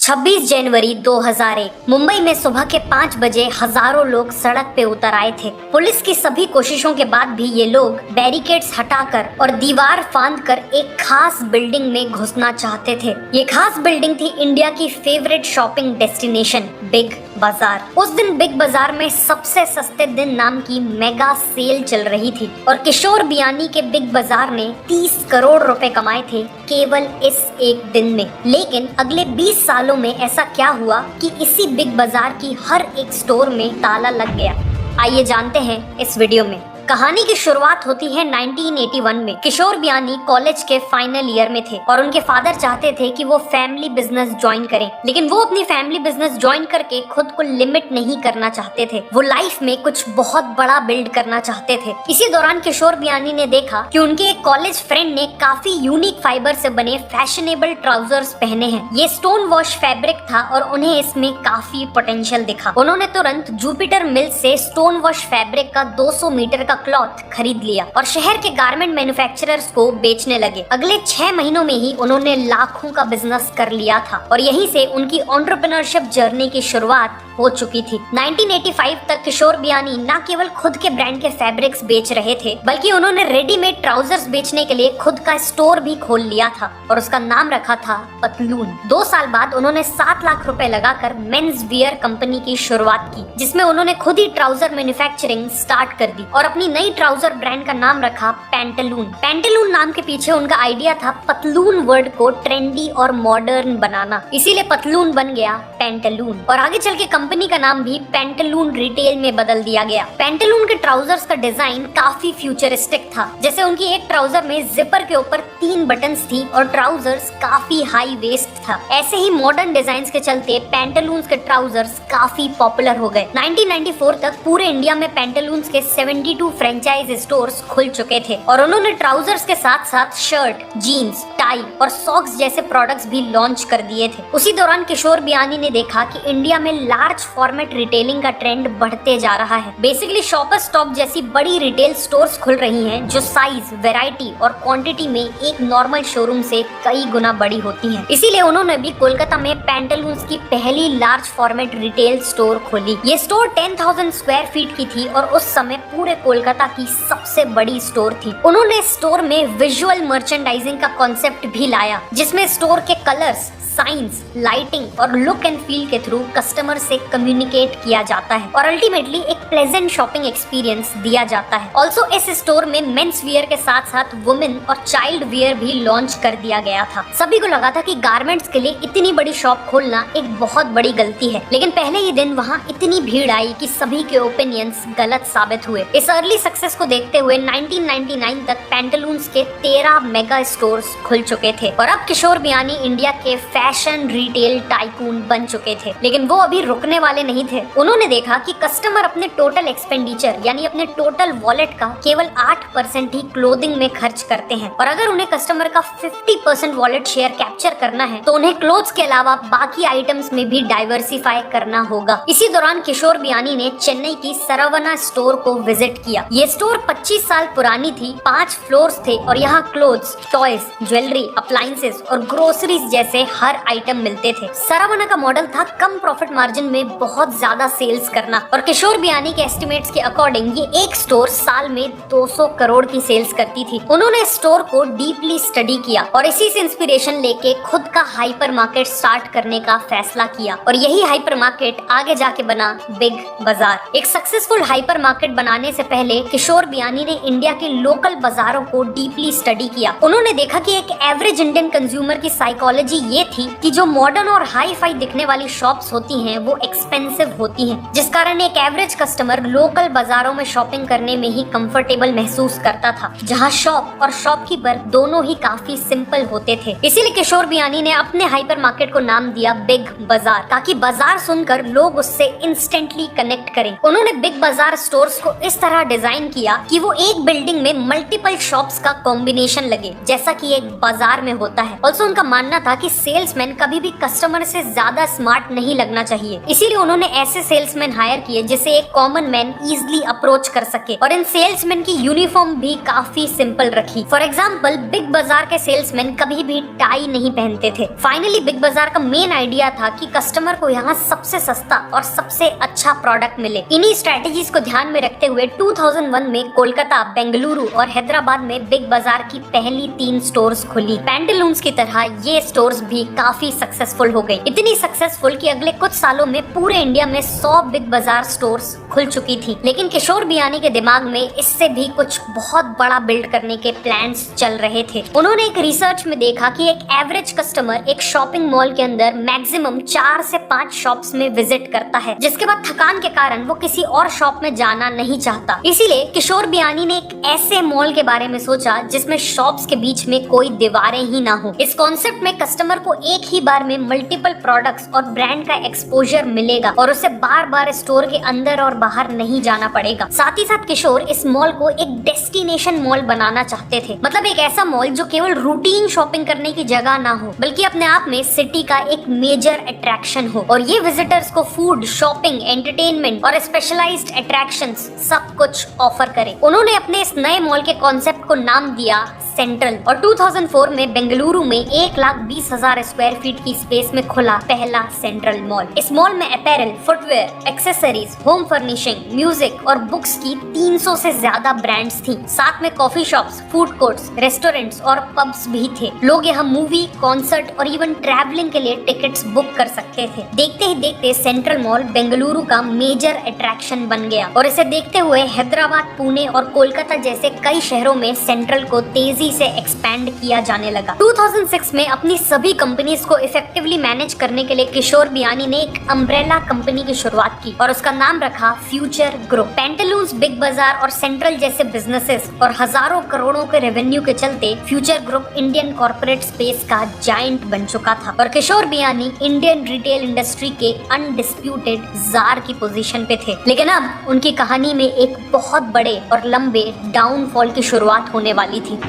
26 जनवरी 2001 मुंबई में सुबह के 5 बजे हजारों लोग सड़क पे उतर आए थे। पुलिस की सभी कोशिशों के बाद भी ये लोग बैरिकेड्स हटाकर और दीवार फांदकर एक खास बिल्डिंग में घुसना चाहते थे। ये खास बिल्डिंग थी इंडिया की फेवरेट शॉपिंग डेस्टिनेशन बिग बाजार। उस दिन बिग बाजार में सबसे सस्ते दिन नाम की मेगा सेल चल रही थी और किशोर बियानी के बिग बाजार ने 30 करोड़ रुपए कमाए थे केवल इस एक दिन में। लेकिन अगले 20 सालों में ऐसा क्या हुआ कि इसी बिग बाजार की हर एक स्टोर में ताला लग गया। आइए जानते हैं इस वीडियो में। कहानी की शुरुआत होती है 1981 में। किशोर बियानी कॉलेज के फाइनल ईयर में थे और उनके फादर चाहते थे कि वो फैमिली बिजनेस ज्वाइन करें, लेकिन वो अपनी फैमिली बिजनेस ज्वाइन करके खुद को लिमिट नहीं करना चाहते थे। वो लाइफ में कुछ बहुत बड़ा बिल्ड करना चाहते थे। इसी दौरान किशोर बियानी ने देखा कि उनके एक कॉलेज फ्रेंड ने काफी यूनिक फाइबर से बने फैशनेबल ट्राउजर्स पहने हैं। ये स्टोन वॉश फैब्रिक था और उन्हें इसमें काफी पोटेंशियल दिखा। उन्होंने तुरंत जुपिटर मिल से स्टोन वॉश फैब्रिक का 200 मीटर क्लॉथ खरीद लिया और शहर के गारमेंट मैन्युफैक्चरर्स को बेचने लगे। अगले 6 महीनों में ही उन्होंने लाखों का बिजनेस कर लिया था और यहीं से उनकी एंटरप्रेन्योरशिप जर्नी की शुरुआत हो चुकी थी। 1985 तक किशोर बियानी न केवल खुद के ब्रांड के फैब्रिक्स बेच रहे थे, बल्कि उन्होंने रेडीमेड ट्राउजर्स बेचने के लिए खुद का स्टोर भी खोल लिया था और उसका नाम रखा था पतलून। 2 साल बाद उन्होंने 7 लाख रुपए लगाकर मेंस वियर कंपनी की शुरुआत की, जिसमें उन्होंने खुद ही ट्राउजर मैन्युफैक्चरिंग स्टार्ट कर दी और अपनी नई ट्राउजर ब्रांड का नाम रखा पैंटालून। पैंटालून नाम के पीछे उनका आइडिया था पतलून वर्ड को ट्रेंडी और मॉडर्न बनाना, इसीलिए पतलून बन गया पैंटालून और आगे चल के कंपनी का नाम भी पैंटालून रिटेल में बदल दिया गया। पैंटालून के ट्राउजर्स का डिजाइन काफी फ्यूचरिस्टिक था, जैसे उनकी एक ट्राउजर में जिपर के ऊपर 3 बटन्स थी और ट्राउजर्स काफी हाई वेस्ट था। ऐसे ही मॉडर्न डिजाइन के चलते पैंटालून के ट्राउजर्स काफी पॉपुलर हो गए। 1994 तक पूरे इंडिया में पैंटालून के 72 फ्रेंचाइज स्टोर्स खुल चुके थे और उन्होंने ट्राउजर्स के साथ साथ शर्ट, जीन्स, टाई और सॉक्स जैसे प्रोडक्ट्स भी लॉन्च कर दिए थे। उसी दौरान किशोर बियानी ने देखा कि इंडिया में लार्ज फॉर्मेट रिटेलिंग का ट्रेंड बढ़ते जा रहा है। बेसिकली शॉपर स्टॉप जैसी बड़ी रिटेल स्टोर्स खुल रही हैं, जो साइज, वैरायटी और क्वांटिटी में एक नॉर्मल शोरूम से कई गुना बड़ी होती हैं। इसीलिए उन्होंने भी कोलकाता में पैंटालून्स की पहली लार्ज फॉर्मेट रिटेल स्टोर खोली। ये स्टोर 10,000 स्क्वायर फीट की थी और उस समय पूरे कोलकाता की सबसे बड़ी स्टोर थी। उन्होंने स्टोर में विजुअल मर्चेंडाइजिंग का कॉन्सेप्ट भी लाया, जिसमें स्टोर के कलर्स, साइंस, लाइटिंग और लुक एंड फील के थ्रू कस्टमर से कम्युनिकेट किया जाता है और अल्टीमेटली एक प्लेजेंट शॉपिंग एक्सपीरियंस दिया जाता है। ऑल्सो इस स्टोर में मेंस वियर के साथ साथ वुमेन और चाइल्ड वियर भी लॉन्च कर दिया गया था। सभी को लगा था कि गारमेंट्स के लिए इतनी बड़ी शॉप खोलना एक बहुत बड़ी गलती है, लेकिन पहले ही दिन वहाँ इतनी भीड़ आई कि सभी के ओपिनियंस गलत साबित हुए। इस अर्ली सक्सेस को देखते हुए 1999 तक पैंटालून्स के 13 मेगा स्टोर्स खुल चुके थे और अब किशोर बियानी इंडिया के फैशन रिटेल टाइकून बन चुके थे। लेकिन वो अभी रुकने वाले नहीं थे। उन्होंने देखा कि कस्टमर अपने टोटल एक्सपेंडिचर यानी अपने टोटल वॉलेट का केवल 8% ही क्लोथिंग में खर्च करते हैं और अगर उन्हें कस्टमर का 50% वॉलेट शेयर कैप्चर करना है तो उन्हें क्लोथ्स के अलावा बाकी आइटम्स में भी डाइवर्सिफाई करना होगा। इसी दौरान किशोर बियानी ने चेन्नई की सरवना स्टोर को विजिट किया। ये स्टोर 25 साल पुरानी थी, 5 फ्लोर्स थे और यहाँ क्लोथ्स, टॉयज, ज्वेलरी, अप्लायंसेस और ग्रोसरीज जैसे हर आइटम मिलते थे। सरवना का मॉडल था कम प्रॉफिट मार्जिन में बहुत ज्यादा सेल्स करना और किशोर बियानी के एस्टिमेट्स के अकॉर्डिंग ये एक स्टोर साल में 200 करोड़ की सेल्स करती थी। उन्होंने स्टोर को डीपली स्टडी किया और इसी से इंस्पिरेशन लेके खुद का हाइपर मार्केट स्टार्ट करने का फैसला किया और यही हाइपर मार्केट आगे जाके बना बिग बाजार। एक सक्सेसफुल हाइपर मार्केट बनाने से पहले किशोर बियानी ने इंडिया के लोकल बाजारों को डीपली स्टडी किया। उन्होंने देखा कि एक एवरेज इंडियन कंज्यूमर की साइकोलॉजी ये थी कि जो मॉडर्न और हाई फाई दिखने वाली शॉप्स होती हैं वो एक्सपेंसिव होती हैं, जिस कारण एक एवरेज कस्टमर लोकल बाजारों में शॉपिंग करने में ही कंफर्टेबल महसूस करता था, जहां शॉप और शॉपकीपर दोनों ही काफी सिंपल होते थे। इसीलिए किशोर बियानी ने अपने हाइपर मार्केट को नाम दिया बिग बाजार, ताकि बाजार सुनकर लोग उससे इंस्टेंटली कनेक्ट करें। उन्होंने बिग बाजार स्टोर्स को इस तरह डिजाइन किया कि वो एक बिल्डिंग में मल्टीपल शॉप्स का कॉम्बिनेशन लगे, जैसा कि एक बाजार में होता है। ऑल्सो उनका मानना था कि सेल्स सेल्समैन कभी भी कस्टमर से ज्यादा स्मार्ट नहीं लगना चाहिए, इसीलिए उन्होंने ऐसे सेल्समैन हायर किए जिसे एक कॉमन मैन इजिली अप्रोच कर सके। और इन सेल्समैन की यूनिफॉर्म भी काफी सिंपल रखी। फॉर एग्जाम्पल, बिग बाजार के सेल्समैन कभी भी टाई नहीं पहनते थे। फाइनली बिग बाजार का मेन आइडिया था कि कस्टमर को यहाँ सबसे सस्ता और सबसे अच्छा प्रोडक्ट मिले। इन्हीं स्ट्रेटेजीज को ध्यान में रखते हुए 2001 में कोलकाता, बेंगलुरु और हैदराबाद में बिग बाजार की पहली 3 स्टोर्स खुली। पैंटालून्स की तरह ये स्टोर्स भी काफी सक्सेसफुल हो गई, इतनी सक्सेसफुल कि अगले कुछ सालों में पूरे इंडिया में 100 बिग बाजार स्टोर्स खुल चुकी थी। लेकिन किशोर बियानी के दिमाग में इससे भी कुछ बहुत बड़ा बिल्ड करने के प्लान्स चल रहे थे। उन्होंने एक रिसर्च में देखा कि एक एवरेज कस्टमर एक शॉपिंग मॉल के अंदर मैक्सिमम 4 से 5 शॉप्स में विजिट करता है, जिसके बाद थकान के कारण वो किसी और शॉप में जाना नहीं चाहता। इसीलिए किशोर बियानी ने एक ऐसे मॉल के बारे में सोचा जिसमें शॉप्स के बीच में कोई दीवारें ही ना हो। इस कॉन्सेप्ट में कस्टमर को एक ही बार में मल्टीपल प्रोडक्ट्स और ब्रांड का एक्सपोजर मिलेगा और उसे बार बार स्टोर के अंदर और बाहर नहीं जाना पड़ेगा। साथ ही साथ किशोर इस मॉल को एक डेस्टिनेशन मॉल बनाना चाहते थे, मतलब एक ऐसा मॉल जो केवल रूटीन शॉपिंग करने की जगह ना हो, बल्कि अपने आप में सिटी का एक मेजर अट्रैक्शन हो और ये विजिटर्स को फूड, शॉपिंग, एंटरटेनमेंट और स्पेशलाइज्ड अट्रैक्शंस सब कुछ ऑफर करे। उन्होंने अपने इस नए मॉल के कॉन्सेप्ट को नाम दिया सेंट्रल और 2004 में बेंगलुरु में 1,20,000 स्क्वायर फीट की स्पेस में खुला पहला सेंट्रल मॉल। इस मॉल में apparel, footwear, accessories, home furnishing, music और बुक्स की 300 से ज्यादा ब्रांड्स थी। साथ में coffee shops, food courts, restaurants और पब्स भी थे। लोग यहाँ मूवी, कॉन्सर्ट और इवन ट्रैवलिंग के लिए टिकट्स बुक कर सकते थे। देखते ही देखते सेंट्रल मॉल बेंगलुरु का मेजर अट्रैक्शन बन गया और इसे देखते हुए हैदराबाद, पुणे और कोलकाता जैसे कई शहरों में सेंट्रल को तेजी से एक्सपैंड किया जाने लगा। 2006 में अपनी सभी कंपनीज को इफेक्टिवली मैनेज करने के लिए किशोर बियानी ने एक अम्ब्रेला कंपनी की शुरुआत की और उसका नाम रखा फ्यूचर ग्रुप। पैंटालून्स, बिग बाजार और सेंट्रल जैसे बिजनेसेस और हजारों करोड़ों के रेवेन्यू के चलते future group Indian corporate space का जायंट बन चुका था और Kishore Biyani Indian retail industry के अनडिस्प्यूटेड जार की पोजीशन पे थे। लेकिन अब उनकी कहानी में एक बहुत बड़े और लंबे डाउनफॉल की शुरुआत होने वाली थी।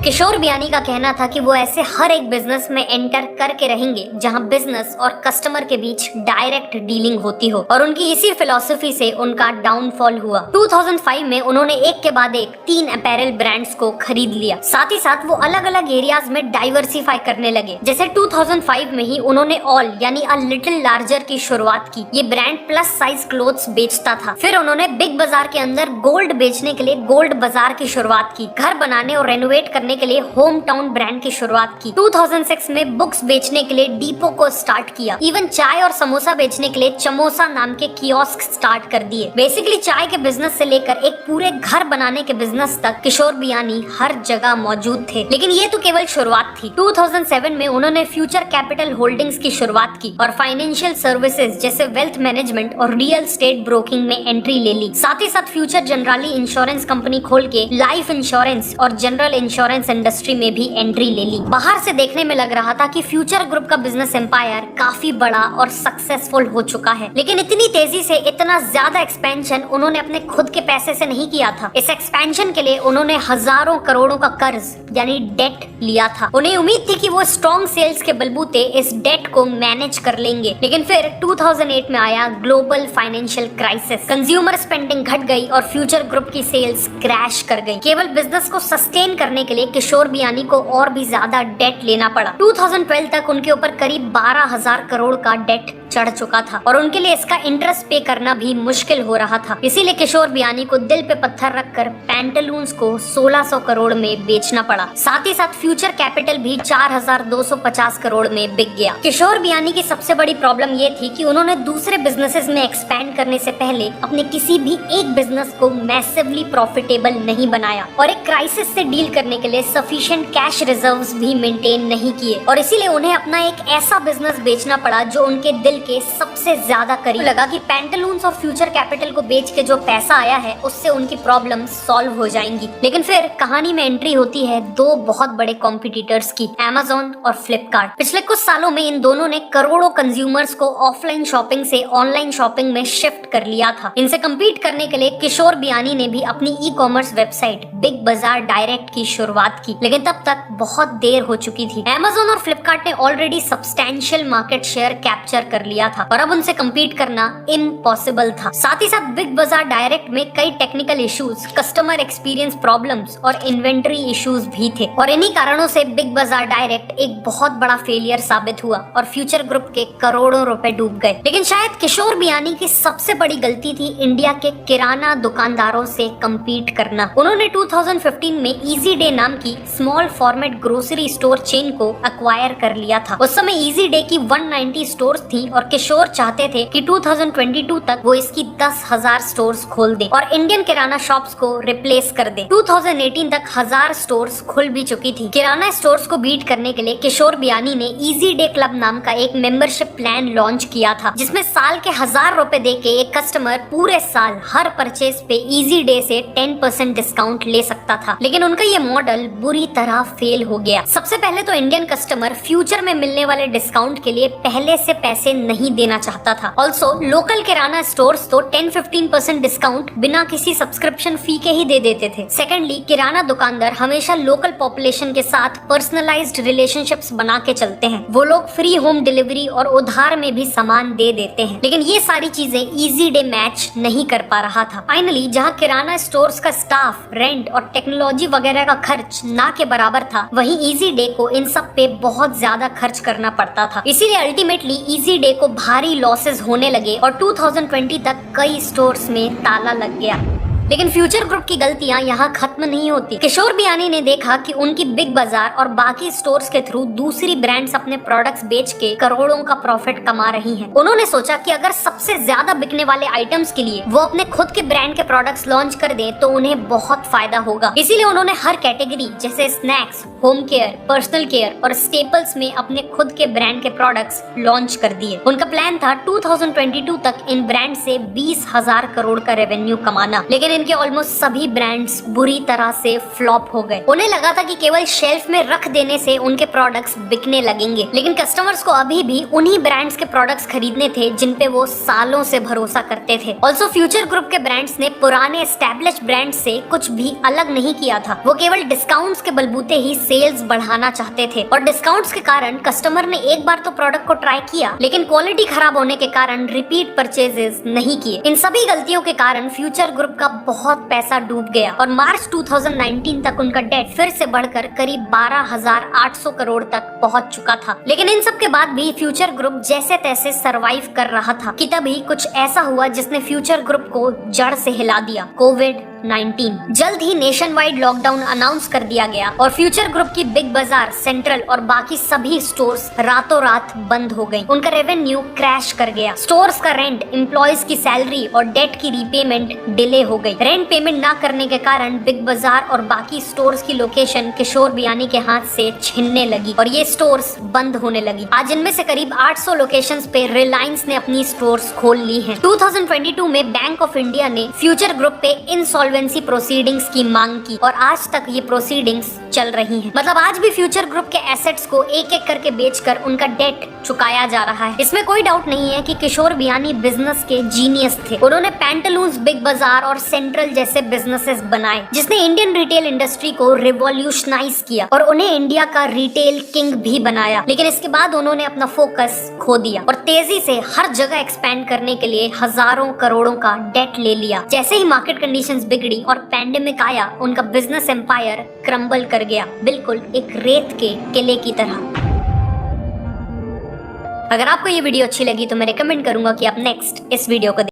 किशोर बियानी का कहना था कि वो ऐसे हर एक बिजनेस में एंटर करके रहेंगे जहां बिजनेस और कस्टमर के बीच डायरेक्ट डीलिंग होती हो और उनकी इसी फिलॉसफी से उनका डाउनफॉल हुआ। 2005 में उन्होंने एक के बाद एक 3 अपैरल ब्रांड्स को खरीद लिया। साथ ही साथ वो अलग अलग एरियाज में डाइवर्सिफाई करने लगे। जैसे 2005 में ही उन्होंने ऑल यानी अ लिटिल लार्जर की शुरुआत की। ये ब्रांड प्लस साइज क्लोथ्स बेचता था। फिर उन्होंने बिग बाजार के अंदर गोल्ड बेचने के लिए गोल्ड बाजार की शुरुआत की। घर बनाने और रेनोवेट करने के लिए होम टाउन ब्रांड की शुरुआत की। 2006 में बुक्स बेचने के लिए डीपो को स्टार्ट किया। इवन चाय और समोसा बेचने के लिए चमोसा नाम के कियोस्क स्टार्ट कर दिए। बेसिकली चाय के बिजनेस से लेकर एक पूरे घर बनाने के बिजनेस तक किशोर बियानी हर जगह मौजूद थे। लेकिन ये तो केवल शुरुआत थी। 2007 में उन्होंने फ्यूचर कैपिटल होल्डिंग्स की शुरुआत की और फाइनेंशियल सर्विसेज जैसे वेल्थ मैनेजमेंट और रियल स्टेट ब्रोकिंग में एंट्री ले ली। साथ ही साथ फ्यूचर जनरली इंश्योरेंस कंपनी खोल के लाइफ इंश्योरेंस और जनरल इंश्योरेंस इंडस्ट्री में भी एंट्री ले ली। बाहर से देखने में लग रहा था कि फ्यूचर ग्रुप का बिजनेस एम्पायर काफी बड़ा और सक्सेसफुल हो चुका है, लेकिन इतनी तेजी से इतना ज्यादा एक्सपेंशन उन्होंने अपने खुद के पैसे से नहीं किया था। इस एक्सपेंशन के लिए उन्होंने हजारों करोड़ों का कर्ज यानी डेट लिया था। उन्हें उम्मीद थी कि वो स्ट्रॉन्ग सेल्स के बलबूते इस डेट को मैनेज कर लेंगे, लेकिन फिर 2008 में आया global financial crisis. Consumer spending घट गई और फ्यूचर ग्रुप की सेल्स क्रैश कर गई। केवल बिजनेस को सस्टेन करने के लिए किशोर बियानी को और भी ज्यादा डेट लेना पड़ा। 2012 तक उनके ऊपर करीब 12,000 करोड़ का डेट चढ़ चुका था और उनके लिए इसका इंटरेस्ट पे करना भी मुश्किल हो रहा था। इसीलिए किशोर बियानी को दिल पे पत्थर रखकर पैंटालून्स को 1600 करोड़ में बेचना पड़ा। साथ ही साथ फ्यूचर कैपिटल भी 4,250 करोड़ में बिक गया। किशोर बियानी की सबसे बड़ी प्रॉब्लम ये थी कि उन्होंने दूसरे बिजनेसेस में एक्सपैंड करने से पहले अपने किसी भी एक बिजनेस को मैसिवली प्रॉफिटेबल नहीं बनाया और एक क्राइसिस से डील करने के लिए सफिशिएंट कैश रिजर्व्स भी मेंटेन नहीं किए और इसीलिए उन्हें अपना एक ऐसा बिजनेस बेचना पड़ा जो उनके दिल के सबसे ज्यादा करीब लगा कि पैंटालून्स और फ्यूचर कैपिटल को बेच के जो पैसा आया है उससे उनकी प्रॉब्लम सॉल्व हो जाएंगी। लेकिन फिर कहानी में एंट्री होती है दो बहुत बड़े कॉम्पिटिटर्स की, Amazon और फ्लिपकार्ट। पिछले कुछ सालों में इन दोनों ने करोड़ों कंज्यूमर्स को ऑफलाइन शॉपिंग से ऑनलाइन शॉपिंग में शिफ्ट कर लिया था। इनसे कम्पीट करने के लिए किशोर बियानी ने भी अपनी ई कॉमर्स वेबसाइट बिग बाजार डायरेक्ट की शुरुआत की, लेकिन तब तक बहुत देर हो चुकी थी। Amazon और फ्लिपकार्ट ने already substantial market share capture कर लिया था और अब उनसे कम्पीट करना इम्पॉसिबल था। साथ ही साथ बिग बाजार डायरेक्ट में कई technical issues, customer experience problems और इन्वेंटरी इश्यूज भी थे और इन्हीं कारणों से बिग बाजार डायरेक्ट एक बहुत बड़ा फेलियर साबित हुआ और फ्यूचर ग्रुप के करोड़ों रुपए डूब गए। लेकिन शायद किशोर बियानी की सबसे बड़ी गलती थी इंडिया के किराना दुकानदारों से कम्पीट करना। उन्होंने 2015 में इजी डे नाम की small format grocery store chain को अक्वायर कर लिया था। उस समय इजी डे की 190 स्टोर्स थी और किशोर चाहते थे कि 2022 तक वो इसकी 10,000 स्टोर्स खोल दे और इंडियन किराना शॉप्स को रिप्लेस कर दे। 2018 तक 1000 स्टोर्स खुल भी चुकी थी। किराना स्टोर्स को बीट करने के लिए किशोर बियानी ने इजी डे क्लब नाम का एक मेंबरशिप प्लान लॉन्च किया था, जिसमें साल के 1000 रुपए दे के एक कस्टमर पूरे साल हर परचेज पे इजी डे से 10% डिस्काउंट ले सकता था। लेकिन उनका ये मॉडल बुरी तरह फेल हो गया। सबसे पहले तो इंडियन कस्टमर फ्यूचर में मिलने वाले डिस्काउंट के लिए पहले से पैसे नहीं देना चाहता था। ऑल्सो लोकल किराना स्टोर्स तो 10-15% डिस्काउंट बिना किसी सब्सक्रिप्शन फी के ही दे देते थे। सेकेंडली, किराना दुकानदार हमेशा लोकल पॉपुलेशन के साथ पर्सनलाइज्ड रिलेशनशिप्स बना के चलते हैं। वो लोग फ्री होम डिलीवरी और उधार में भी सामान दे देते हैं, लेकिन ये सारी चीजें इजी डे मैच नहीं कर पा रहा था। फाइनली, जहाँ किराना स्टोर्स का स्टाफ, रेंट और टेक्नोलॉजी वगैरह का खर्च ना के बराबर था, वहीं इजी डे को इन सब पे बहुत ज्यादा खर्च करना पड़ता था। इसीलिए अल्टीमेटली इजी डे को भारी लॉसेस होने लगे और 2020 तक कई स्टोर्स में ताला लग गया। लेकिन फ्यूचर ग्रुप की गलतियां यहाँ खत्म नहीं होती। किशोर बियानी ने देखा कि उनकी बिग बाजार और बाकी स्टोर्स के थ्रू दूसरी ब्रांड्स अपने प्रोडक्ट्स बेच के करोड़ों का प्रॉफिट कमा रही हैं। उन्होंने सोचा कि अगर सबसे ज्यादा बिकने वाले आइटम्स के लिए वो अपने खुद के ब्रांड के प्रोडक्ट्स लॉन्च कर दें तो उन्हें बहुत फायदा होगा। इसीलिए उन्होंने हर कैटेगरी जैसे snacks, home care, personal care और स्टेपल्स में अपने खुद के ब्रांड के प्रोडक्ट्स लॉन्च कर दिए। उनका प्लान था 2022 तक इन ब्रांड से 20,000 करोड़ का रेवेन्यू कमाना, लेकिन इनके ऑलमोस्ट सभी ब्रांड्स बुरी तरह से फ्लॉप हो गए। उन्हें लगा था कि केवल शेल्फ में रख देने से उनके प्रोडक्ट्स बिकने लगेंगे, लेकिन कस्टमर्स को अभी भी उन्हीं ब्रांड्स के प्रोडक्ट्स खरीदने थे जिन पे वो सालों से भरोसा करते थे। ऑल्सो फ्यूचर ग्रुप के ब्रांड्स ने पुराने एस्टैब्लिश्ड ब्रांड्स से कुछ भी अलग नहीं किया था। वो केवल डिस्काउंट्स के बलबूते ही सेल्स बढ़ाना चाहते थे और डिस्काउंट्स के कारण कस्टमर ने एक बार तो प्रोडक्ट को ट्राई किया, लेकिन क्वालिटी खराब होने के कारण रिपीट परचेजेस नहीं किए। इन सभी गलतियों के कारण फ्यूचर ग्रुप का बहुत पैसा डूब गया और मार्च 2019 तक उनका डेट फिर से बढ़कर करीब 12,800 करोड़ तक पहुंच चुका था। लेकिन इन सब के बाद भी फ्यूचर ग्रुप जैसे तैसे सरवाइव कर रहा था कि तभी कुछ ऐसा हुआ जिसने फ्यूचर ग्रुप को जड़ से हिला दिया, कोविड-19। जल्द ही नेशन वाइड लॉकडाउन अनाउंस कर दिया गया और फ्यूचर ग्रुप की बिग बाजार, सेंट्रल और बाकी सभी स्टोर्स रातों रात बंद हो गयी। उनका रेवेन्यू क्रैश कर गया। स्टोर्स का रेंट, एम्प्लॉयज की सैलरी और डेट की रीपेमेंट डिले हो गई। रेंट पेमेंट ना करने के कारण बिग बाजार और बाकी स्टोर्स की लोकेशन किशोर बियानी के हाथ से छिनने लगी और ये स्टोर्स बंद होने लगी। आज इनमें से करीब 800 लोकेशंस पे रिलायंस ने अपनी स्टोर्स खोल ली हैं। 2022 में बैंक ऑफ इंडिया ने फ्यूचर ग्रुप पे इंसॉल्वेंसी प्रोसीडिंग्स की मांग की और आज तक ये प्रोसीडिंग्स चल रही हैं। मतलब आज भी फ्यूचर ग्रुप के एसेट्स को एक एक करके बेचकर उनका डेट चुकाया जा रहा है। इसमें कोई डाउट नहीं है कि किशोर बियानी बिजनेस के जीनियस थे। उन्होंने पैंटालून्स, बिग बाजार और सेंट्रल जैसे बिजनेसेस बनाए जिसने इंडियन रिटेल इंडस्ट्री को रिवॉल्यूशनाइज किया और उन्हें इंडिया का रिटेल किंग भी बनाया। लेकिन इसके बाद उन्होंने अपना फोकस खो दिया और तेजी से हर जगह एक्सपैंड करने के लिए हजारों करोड़ों का डेट ले लिया। जैसे ही मार्केट कंडीशंस बिगड़ी और पैंडेमिक आया, उनका बिजनेस एम्पायर क्रम्बल कर गया, बिल्कुल एक रेत के किले की तरह। अगर आपको ये वीडियो अच्छी लगी तो मैं रिकमेंड करूंगा कि आप नेक्स्ट इस वीडियो को